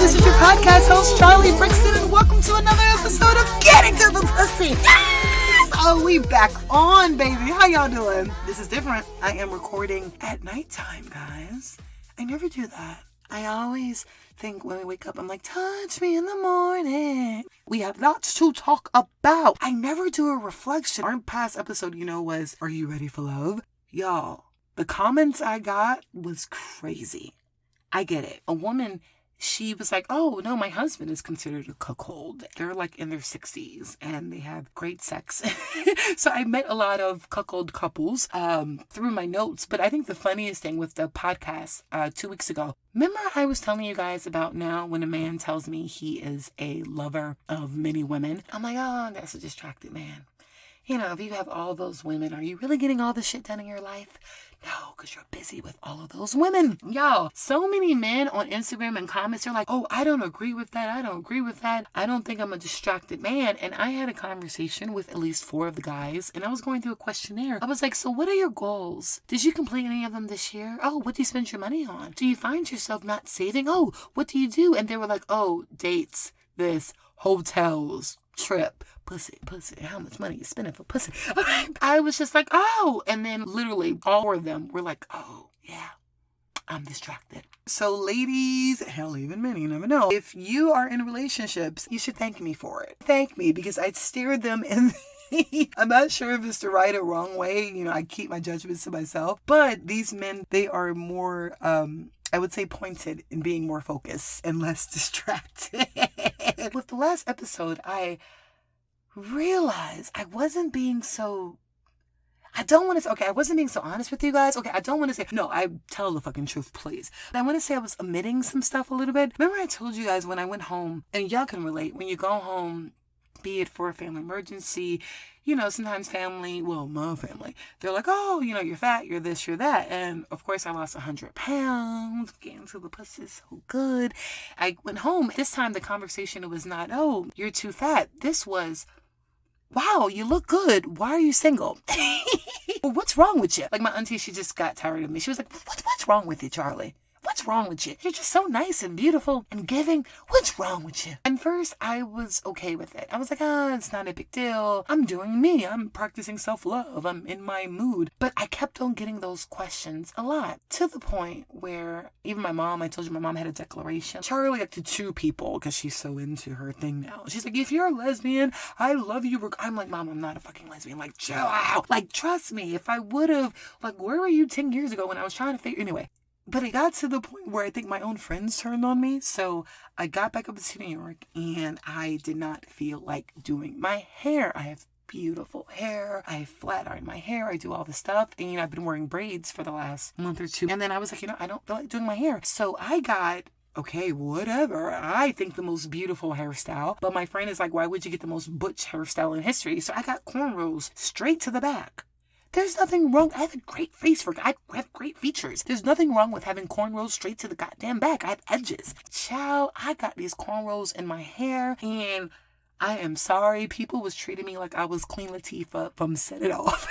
This is your podcast host, Charlie Brixton, and welcome to another episode of Getting to the Pussy. Yes! Oh, we back on, baby. How y'all doing? This is different. I am recording at nighttime, guys. I never do that. I always think when we wake up, I'm like, touch me in the morning. We have lots to talk about. I never do a reflection. Our past episode, was, are you ready for love? Y'all, the comments I got was crazy. I get it. A woman, she was like, oh, no, my husband is considered a cuckold. They're like in their 60s and they have great sex. So I met a lot of cuckold couples through my notes. But I think the funniest thing with the podcast 2 weeks ago, remember I was telling you guys about now when a man tells me he is a lover of many women? I'm like, oh, that's a distracted man. If you have all those women, are you really getting all the shit done in your life? No, because you're busy with all of those women. Y'all, so many men on Instagram and comments are like, oh, I don't agree with that. I don't agree with that. I don't think I'm a distracted man. And I had a conversation with at least 4 of the guys, and I was going through a questionnaire. I was like, so what are your goals? Did you complete any of them this year? Oh, what do you spend your money on? Do you find yourself not saving? Oh, what do you do? And they were like, oh, dates, this, hotels, trip, pussy, how much money you spending for pussy? I was just like, oh, and then literally all of them were like, oh, yeah, I'm distracted. So ladies, hell, even men, you never know. If you are in relationships, you should thank me for it. Thank me, because I steered them in I'm not sure if it's the right or wrong way. I keep my judgments to myself. But these men, they are more, I would say, pointed in being more focused and less distracted. With the last episode, I realized I wasn't being so... I wasn't being so honest with you guys. Okay, I don't want to say... No, I tell the fucking truth, please. But I want to say I was omitting some stuff a little bit. Remember I told you guys when I went home, and y'all can relate, when you go home, be it for a family emergency, sometimes my family, they're like, oh, you're fat, you're this, you're that. And of course I lost 100 pounds, getting to the pussy so good. I went home. This time the conversation was not, oh, you're too fat. This was, wow, you look good. Why are you single? Well, what's wrong with you? Like my auntie, she just got tired of me. She was like, what's wrong with you, Charlie? What's wrong with you? You're just so nice and beautiful and giving. What's wrong with you? And first, I was okay with it. I was like, it's not a big deal. I'm doing me. I'm practicing self-love. I'm in my mood. But I kept on getting those questions a lot, to the point where even my mom, I told you my mom had a declaration. Charlie, to 2 people, because she's so into her thing now. She's like, if you're a lesbian, I love you. I'm like, Mom, I'm not a fucking lesbian. Like, chill out. Like, trust me. If I would have, where were you 10 years ago when I was trying to figure... Anyway. But it got to the point where I think my own friends turned on me. So I got back up to New York and I did not feel like doing my hair. I have beautiful hair. I flat iron my hair. I do all this stuff. And, I've been wearing braids for the last month or 2. And then I was like, I don't feel like doing my hair. So I got... okay, whatever. I think the most beautiful hairstyle. But my friend is like, why would you get the most butch hairstyle in history? So I got cornrows straight to the back. There's nothing wrong. I have a great face I have great features. There's nothing wrong with having cornrows straight to the goddamn back. I have edges. Child, I got these cornrows in my hair, and I am sorry. People was treating me like I was Queen Latifah from Set It Off.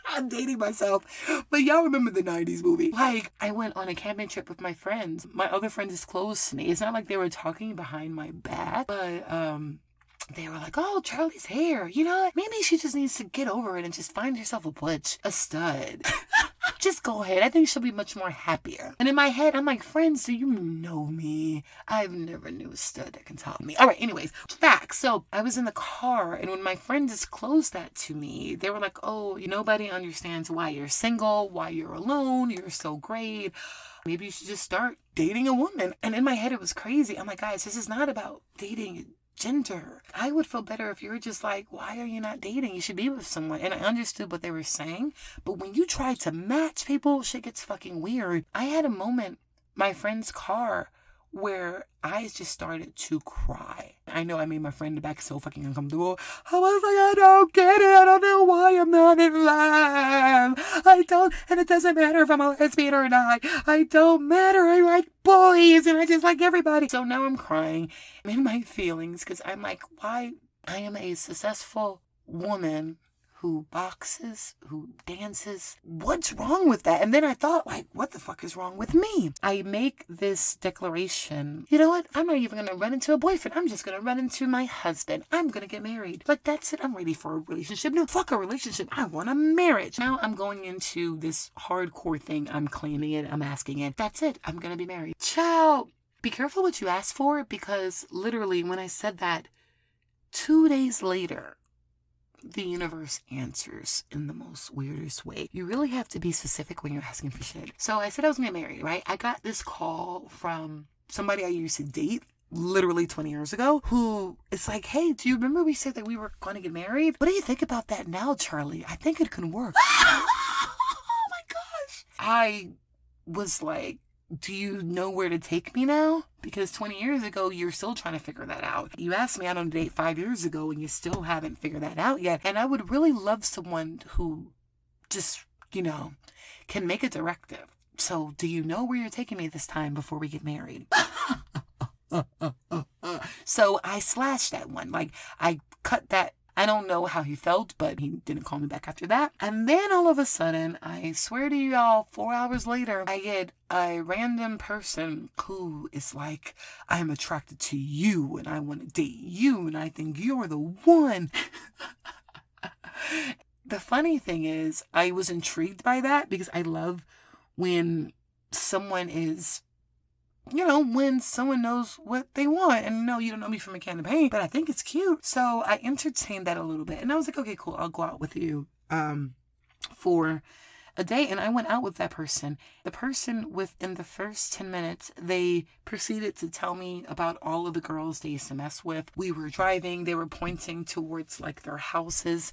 I'm dating myself. But y'all remember the 90s movie. I went on a camping trip with my friends. My other friend disclosed to me. It's not like they were talking behind my back, but, they were like, oh, Charlie's hair. You know what? Maybe she just needs to get over it and just find herself a stud. Just go ahead. I think she'll be much more happier. And in my head, I'm like, friends, do you know me? I've never knew a stud that can top me. All right, anyways, facts. So I was in the car, and when my friend disclosed that to me, they were like, oh, nobody understands why you're single, why you're alone, you're so great. Maybe you should just start dating a woman. And in my head, it was crazy. I'm like, guys, this is not about dating gender. I would feel better if you were just like, why are you not dating? You should be with someone. And I understood what they were saying. But when you try to match people, shit gets fucking weird. I had a moment, my friend's car, where I just started to cry. I know I made my friend in the back so fucking uncomfortable. I was like, I don't get it. I don't know why I'm not in love. And it doesn't matter if I'm a lesbian or not. I don't matter. I like boys and I just like everybody. So now I'm crying. I'm in my feelings because I'm like, why? I am a successful woman who boxes, who dances. What's wrong with that? And then I thought, like, what the fuck is wrong with me? I make this declaration. You know what? I'm not even going to run into a boyfriend. I'm just going to run into my husband. I'm going to get married. Like, that's it. I'm ready for a relationship. No, fuck a relationship. I want a marriage. Now I'm going into this hardcore thing. I'm claiming it. I'm asking it. That's it. I'm going to be married. Ciao. Be careful what you ask for, because literally when I said that, 2 days later, the universe answers in the most weirdest way. You really have to be specific when you're asking for shit. So I said I was going to get married, right? I got this call from somebody I used to date literally 20 years ago, who is like, hey, do you remember we said that we were going to get married? What do you think about that now, Charlie? I think it can work. Oh my gosh. I was like, do you know where to take me now? Because 20 years ago, you're still trying to figure that out. You asked me out on a date 5 years ago and you still haven't figured that out yet. And I would really love someone who just, can make a directive. So do you know where you're taking me this time before we get married? So I slashed that one. Like, I cut that. I don't know how he felt, but he didn't call me back after that. And then all of a sudden, I swear to y'all, 4 hours later, I get a random person who is like, I'm attracted to you and I want to date you and I think you're the one. The funny thing is, I was intrigued by that because I love when someone is, when someone knows what they want. And no, you don't know me from a can of paint, but I think it's cute. So I entertained that a little bit. And I was like, okay, cool. I'll go out with you for a day. And I went out with that person. The person, within the first 10 minutes, they proceeded to tell me about all of the girls they used to mess with. We were driving. They were pointing towards like their houses.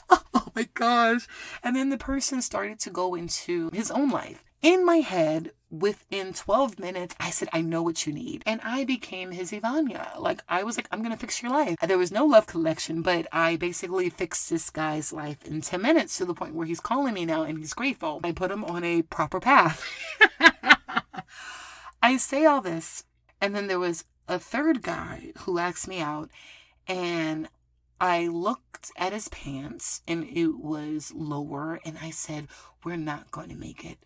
Oh my gosh. And then the person started to go into his own life. In my head, within 12 minutes, I said, I know what you need. And I became his Ivania. Like, I was like, I'm going to fix your life. There was no love collection, but I basically fixed this guy's life in 10 minutes to the point where he's calling me now and he's grateful. I put him on a proper path. I say all this. And then there was a third guy who asked me out, and I looked at his pants and it was lower. And I said, we're not going to make it.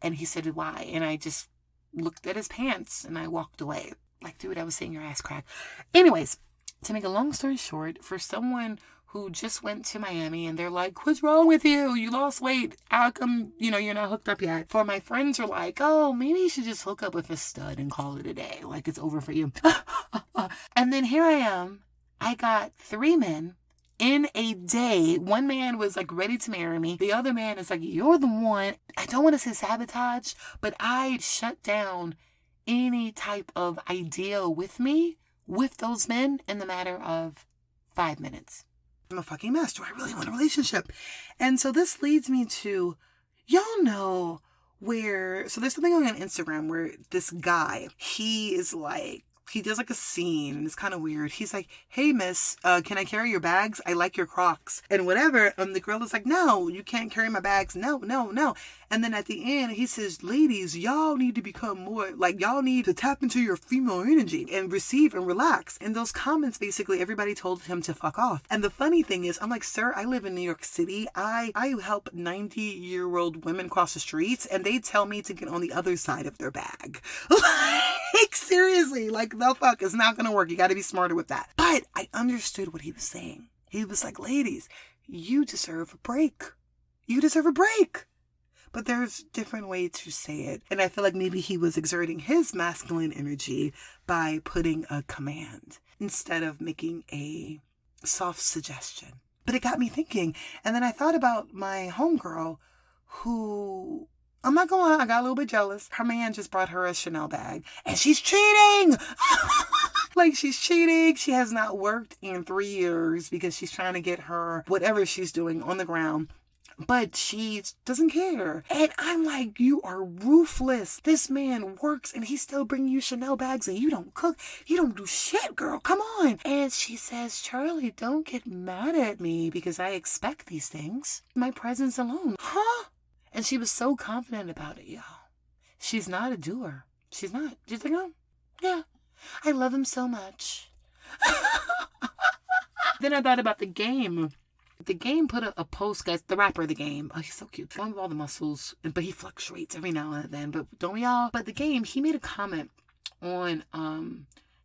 And he said, why? And I just looked at his pants and I walked away. Like, dude, I was saying your ass crack. Anyways, to make a long story short, for someone who just went to Miami and they're like, what's wrong with you? You lost weight. How come, you're not hooked up yet? For my friends are like, oh, maybe you should just hook up with a stud and call it a day. Like, it's over for you. And then here I am. I got 3 men in a day. One man was like ready to marry me. The other man is like, you're the one. I don't want to say sabotage, but I shut down any type of idea with me, with those men, in the matter of 5 minutes. I'm a fucking mess. Do I really want a relationship? And so this leads me to, y'all know so there's something going on Instagram where this guy, he is like, he does like a scene and it's kind of weird. He's like, hey miss, can I carry your bags? I like your Crocs and whatever. The girl is like, no, you can't carry my bags. No. And then at the end, he says, ladies, y'all need to become more, like, y'all need to tap into your female energy and receive and relax. And those comments, basically, everybody told him to fuck off. And the funny thing is, I'm like, sir, I live in New York City. I help 90-year-old women cross the streets and they tell me to get on the other side of their bag. Like, seriously, like, the fuck is not going to work. You got to be smarter with that. But I understood what he was saying. He was like, ladies, you deserve a break. You deserve a break. But there's different ways to say it. And I feel like maybe he was exerting his masculine energy by putting a command instead of making a soft suggestion. But it got me thinking. And then I thought about my homegirl who, I'm not going to lie, I got a little bit jealous. Her man just brought her a Chanel bag and she's cheating. Like, she's cheating. She has not worked in 3 years because she's trying to get her whatever she's doing on the ground. But she doesn't care. And I'm like, you are ruthless. This man works and he's still bringing you Chanel bags and you don't cook. You don't do shit, girl. Come on. And she says, Charlie, don't get mad at me because I expect these things. My presence alone. Huh? And she was so confident about it, y'all. She's not a doer. She's not. She's like, oh, yeah, I love him so much. Then I thought about the game The Game put a post, guys, the rapper, The Game. Oh, he's so cute. One with all the muscles, but he fluctuates every now and then. But don't we all? But The Game, he made a comment on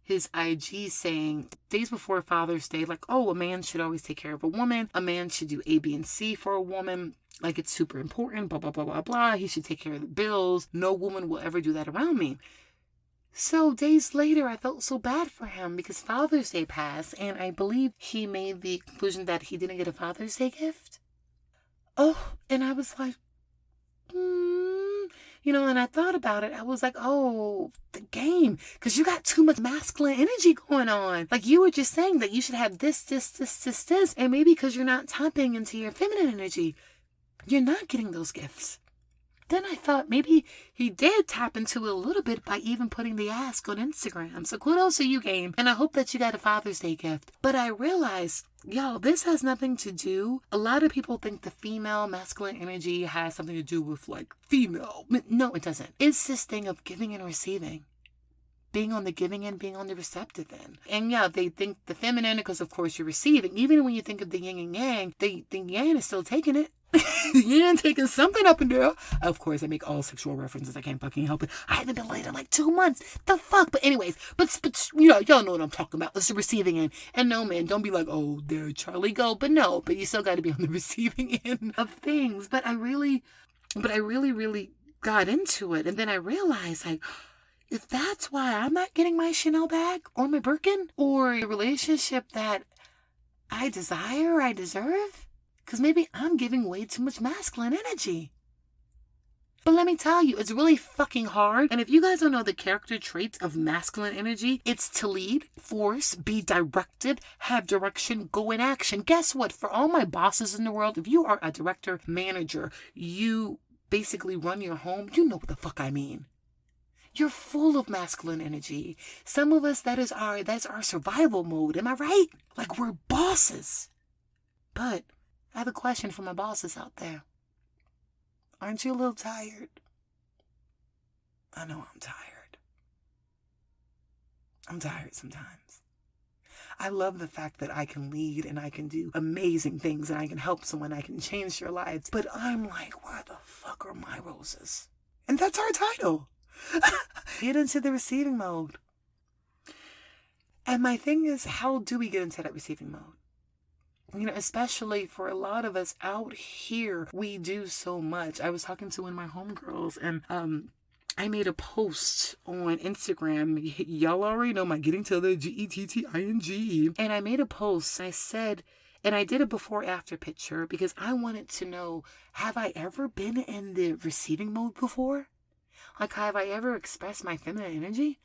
his IG saying days before Father's Day, like, oh, a man should always take care of a woman. A man should do A, B, and C for a woman. Like, it's super important, blah, blah, blah, blah, blah. He should take care of the bills. No woman will ever do that around me. So days later, I felt so bad for him because Father's Day passed, and I believe he made the conclusion that he didn't get a Father's Day gift. Oh, and I was like, and I thought about it. I was like, oh, The Game, because you got too much masculine energy going on. Like, you were just saying that you should have this, and maybe because you're not tapping into your feminine energy, you're not getting those gifts. Then I thought maybe he did tap into it a little bit by even putting the ask on Instagram. So kudos to you, Game. And I hope that you got a Father's Day gift. But I realized, y'all, this has nothing to do. A lot of people think the female masculine energy has something to do with like female. No, it doesn't. It's this thing of giving and receiving. Being on the giving end, being on the receptive end. And yeah, they think the feminine because of course you're receiving. Even when you think of the yin and yang, the yang is still taking it. Yin taking something up in there. Of course, I make all sexual references. I can't fucking help it. I haven't been laid in like 2 months. The fuck? But anyways, but y'all know what I'm talking about. It's the receiving end. And no, man, don't be like, oh, there Charlie go. But no, but you still got to be on the receiving end of things. But I really got into it. And then I realized, like, if that's why I'm not getting my Chanel bag or my Birkin or a relationship that I desire, I deserve, because maybe I'm giving way too much masculine energy. But let me tell you, it's really fucking hard. And if you guys don't know the character traits of masculine energy, it's to lead, force, be directed, have direction, go in action. Guess what? For all my bosses in the world, if you are a director, manager, you basically run your home, you know what the fuck I mean. You're full of masculine energy. Some of us, that's our survival mode. Am I right? Like, we're bosses. But I have a question for my bosses out there. Aren't you a little tired? I know I'm tired. I'm tired sometimes. I love the fact that I can lead and I can do amazing things and I can help someone, I can change their lives. But I'm like, where the fuck are my roses? And that's our title. Get into the receiving mode. And my thing is, how do we get into that receiving mode? Especially for a lot of us out here, we do so much. I was talking to one of my homegirls and I made a post on Instagram. Y'all already know my getting to the GETTING. And I made a post. I said, and I did a before after picture because I wanted to know, have I ever been in the receiving mode before? Like, have I ever expressed my feminine energy?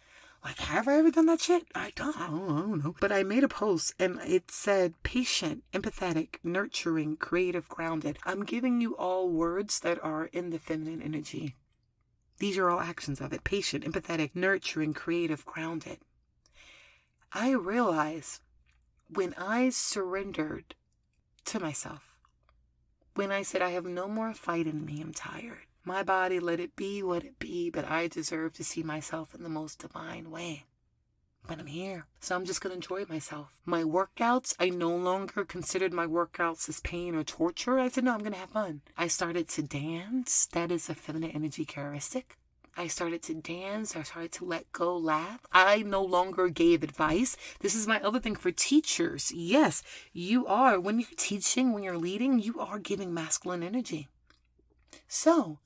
Like, have I ever done that shit? I don't know. But I made a post and it said patient, empathetic, nurturing, creative, grounded. I'm giving you all words that are in the feminine energy. These are all actions of it. Patient, empathetic, nurturing, creative, grounded. I realized when I surrendered to myself, when I said I have no more fight in me, I'm tired. My body, let it be what it be, but I deserve to see myself in the most divine way. But I'm here, so I'm just going to enjoy myself. My workouts, I no longer considered my workouts as pain or torture. I said, no, I'm going to have fun. I started to dance. That is a feminine energy characteristic. I started to dance. I started to let go, laugh. I no longer gave advice. This is my other thing for teachers. Yes, you are. When you're teaching, when you're leading, you are giving masculine energy. So,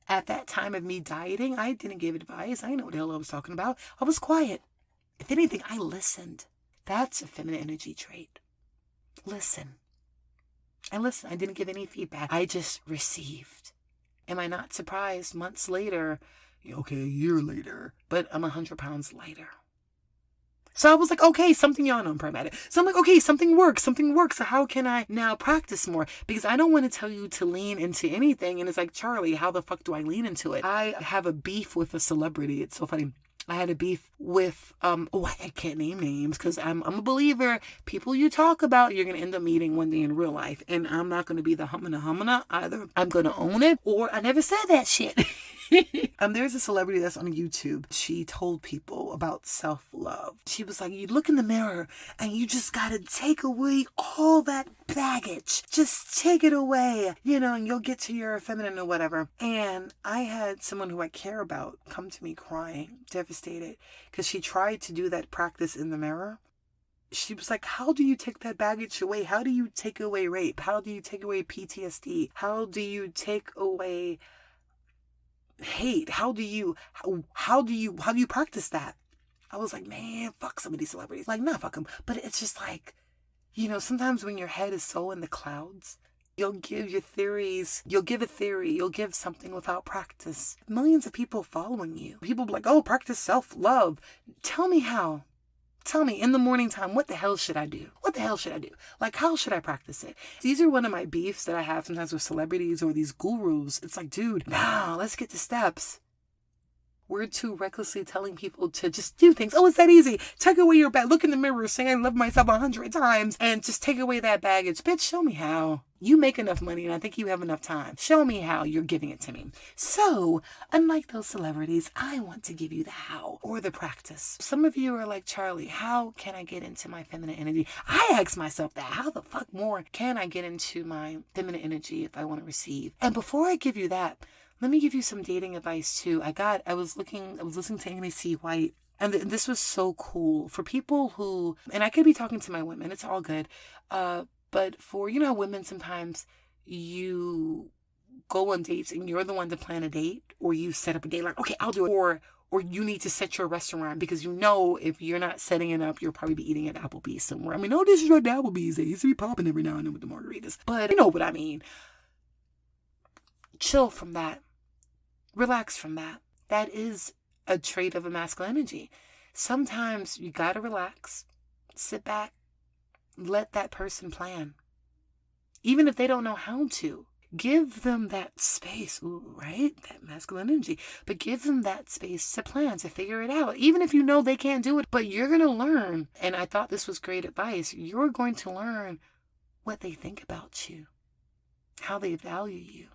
at that time of me dieting, I didn't give advice. I didn't know what the hell I was talking about. I was quiet. If anything, I listened. That's a feminine energy trait. Listen. I listened. I didn't give any feedback. I just received. Am I not surprised months later? Okay, a year later, but I'm 100 pounds lighter. So I was like, okay, something, y'all know I'm pragmatic. So I'm like, okay, something works. So how can I now practice more? Because I don't want to tell you to lean into anything. And it's like, Charlie, how the fuck do I lean into it? I have a beef with a celebrity. It's so funny. I had a beef with, I can't name names because I'm a believer. People you talk about, you're going to end up meeting one day in real life. And I'm not going to be the humana either. I'm going to own it or I never said that shit. There's a celebrity that's on YouTube. She told people about self-love. She was like, you look in the mirror and you just gotta take away all that baggage. Just take it away, and you'll get to your feminine or whatever. And I had someone who I care about come to me crying, devastated, because she tried to do that practice in the mirror. She was like, how do you take that baggage away? How do you take away rape? How do you take away PTSD? How do you take away hate? How do you practice that? I was like, man, fuck some of these celebrities. Like, nah, fuck them. But it's just like, sometimes when your head is so in the clouds, you'll give your theories, you'll give a theory, you'll give something without practice. Millions of people following you. People be like, oh, practice self-love. Tell me how. Tell me in the morning time, what the hell should I do? What the hell should I do? Like, how should I practice it? These are one of my beefs that I have sometimes with celebrities or these gurus. It's like, dude, nah, let's get the steps. We're too recklessly telling people to just do things. Oh, it's that easy. Take away your bag. Look in the mirror, say I love myself 100 times and just take away that baggage. Bitch, show me how. You make enough money and I think you have enough time. Show me how you're giving it to me. So, unlike those celebrities, I want to give you the how or the practice. Some of you are like, Charlie, how can I get into my feminine energy? I ask myself that. How the fuck more can I get into my feminine energy if I want to receive? And before I give you that, let me give you some dating advice too. I was listening to Amy C. White, and this was so cool for people who, and I could be talking to my women, it's all good. But for, women, sometimes you go on dates and you're the one to plan a date, or you set up a date like, okay, I'll do it. Or you need to set your restaurant because if you're not setting it up, you'll probably be eating at Applebee's somewhere. I mean, no disrespect to Applebee's. They used to be popping every now and then with the margaritas. But you know what I mean. Chill from that. Relax from that. That is a trait of a masculine energy. Sometimes you gotta relax, sit back, let that person plan. Even if they don't know how to, give them that space, right? That masculine energy. But give them that space to plan, to figure it out. Even if you know they can't do it, but you're gonna learn. And I thought this was great advice. You're going to learn what they think about you, how they value you,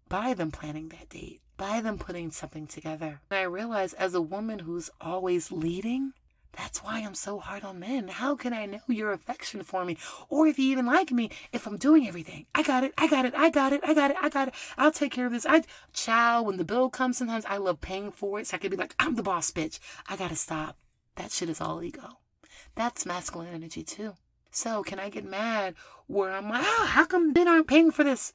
by them planning that date, by them putting something together. And I realized as a woman who's always leading, that's why I'm so hard on men. How can I know your affection for me? Or if you even like me, if I'm doing everything. I got it. I'll take care of this. When the bill comes, sometimes I love paying for it. So I could be like, I'm the boss bitch. I gotta stop. That shit is all ego. That's masculine energy too. So can I get mad where I'm like, how come men aren't paying for this?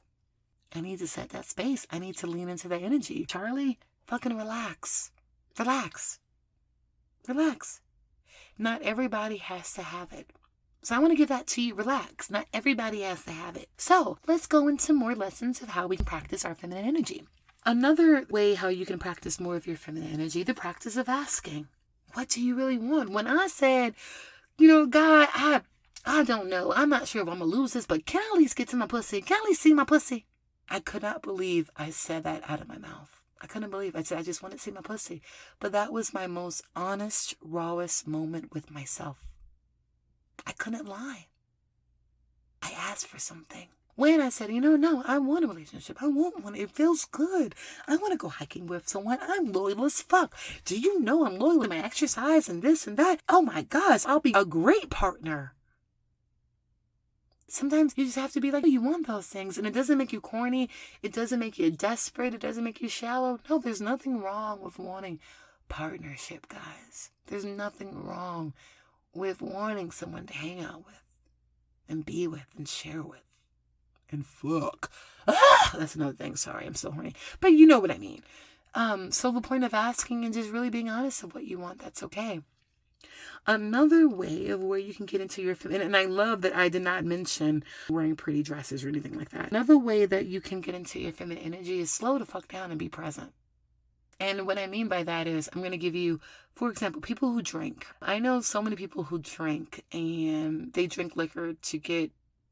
I need to set that space. I need to lean into that energy. Charlie, fucking relax. Relax. Not everybody has to have it. So I want to give that to you. Relax. Not everybody has to have it. So let's go into more lessons of how we can practice our feminine energy. Another way how you can practice more of your feminine energy, the practice of asking. What do you really want? When I said, God, I don't know. I'm not sure if I'm going to lose this, but can I at least get to my pussy? Can I at least see my pussy? I could not believe I said that out of my mouth. I couldn't believe I said I just wanted to see my pussy. But that was my most honest, rawest moment with myself. I couldn't lie. I asked for something. When I said, no, I want a relationship. I want one. It feels good. I want to go hiking with someone. I'm loyal as fuck. Do you know I'm loyal to my exercise and this and that? Oh my gosh, I'll be a great partner. Sometimes you just have to be like, you want those things. And it doesn't make you corny. It doesn't make you desperate. It doesn't make you shallow. No, there's nothing wrong with wanting partnership, guys. There's nothing wrong with wanting someone to hang out with and be with and share with and fuck. That's another thing. Sorry, I'm so horny. But you know what I mean. So the point of asking and just really being honest of what you want, that's okay. Another way of where you can get into your feminine, and I love that I did not mention wearing pretty dresses or anything like that. Another way that you can get into your feminine energy is slow the fuck down and be present. And what I mean by that is, I'm going to give you, for example, people who drink. I know so many people who drink and they drink liquor to get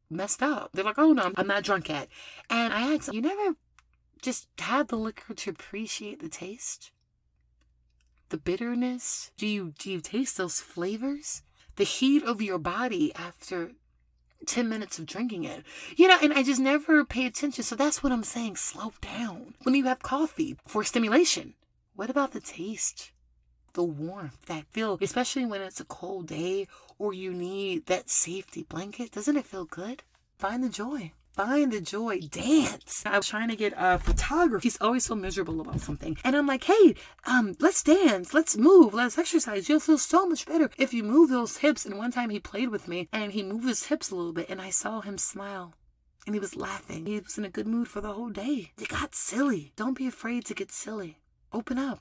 messed up. They're like, oh no, I'm not drunk yet. And I ask them, you never just had the liquor to appreciate the taste? The bitterness? Do you taste those flavors? The heat of your body after 10 minutes of drinking it. You know, and I just never pay attention. So that's what I'm saying. Slow down. When you have coffee for stimulation, what about the taste? The warmth, that feel, especially when it's a cold day or you need that safety blanket. Doesn't it feel good? Find the joy. Find the joy. Dance. I was trying to get a photographer. He's always so miserable about something. And I'm like, hey, let's dance. Let's move. Let's exercise. You'll feel so much better if you move those hips. And one time he played with me and he moved his hips a little bit and I saw him smile. And he was laughing. He was in a good mood for the whole day. It got silly. Don't be afraid to get silly. Open up.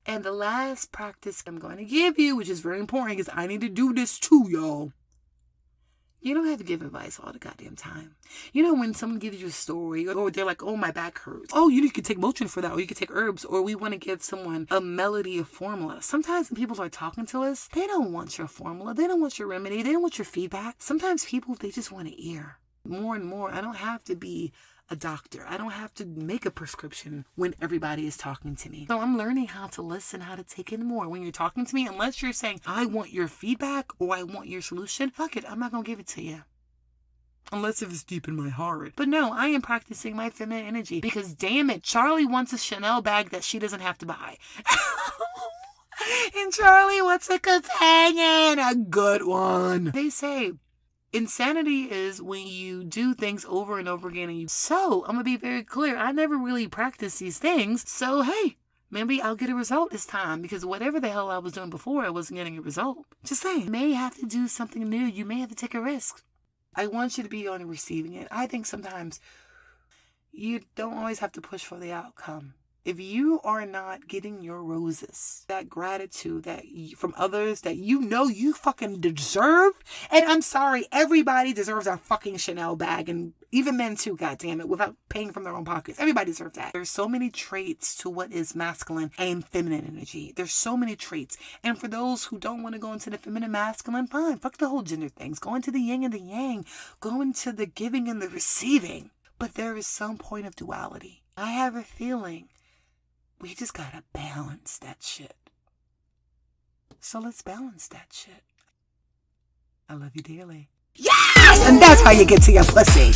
And the last practice I'm going to give you, which is very important because I need to do this too, y'all. You don't have to give advice all the goddamn time. You know, when someone gives you a story or they're like, oh, my back hurts. Oh, you can take Motrin for that, or you can take herbs, or we want to give someone a melody, a formula. Sometimes when people are talking to us, they don't want your formula. They don't want your remedy. They don't want your feedback. Sometimes people, they just want to hear. More and more, I don't have to be a doctor. I don't have to make a prescription when everybody is talking to me. So I'm learning how to listen, how to take in more. When you're talking to me, unless you're saying, I want your feedback or I want your solution, fuck it, I'm not going to give it to you. Unless if it's deep in my heart. But no, I am practicing my feminine energy because damn it, Charlie wants a Chanel bag that she doesn't have to buy. And Charlie wants a companion, a good one. They say, insanity is when you do things over and over again. So, I'm going to be very clear. I never really practiced these things. So, hey, maybe I'll get a result this time. Because whatever the hell I was doing before, I wasn't getting a result. Just saying. You may have to do something new. You may have to take a risk. I want you to be on the receiving end. I think sometimes you don't always have to push for the outcome. If you are not getting your roses, that gratitude from others that you know you fucking deserve, and I'm sorry, everybody deserves a fucking Chanel bag, and even men too, goddammit, without paying from their own pockets. Everybody deserves that. There's so many traits to what is masculine and feminine energy. There's so many traits. And for those who don't want to go into the feminine masculine, fine, fuck the whole gender things. Go into the yin and the yang. Go into the giving and the receiving. But there is some point of duality. I have a feeling we just gotta balance that shit. So let's balance that shit. I love you dearly. Yes! And that's how you get to your pussy.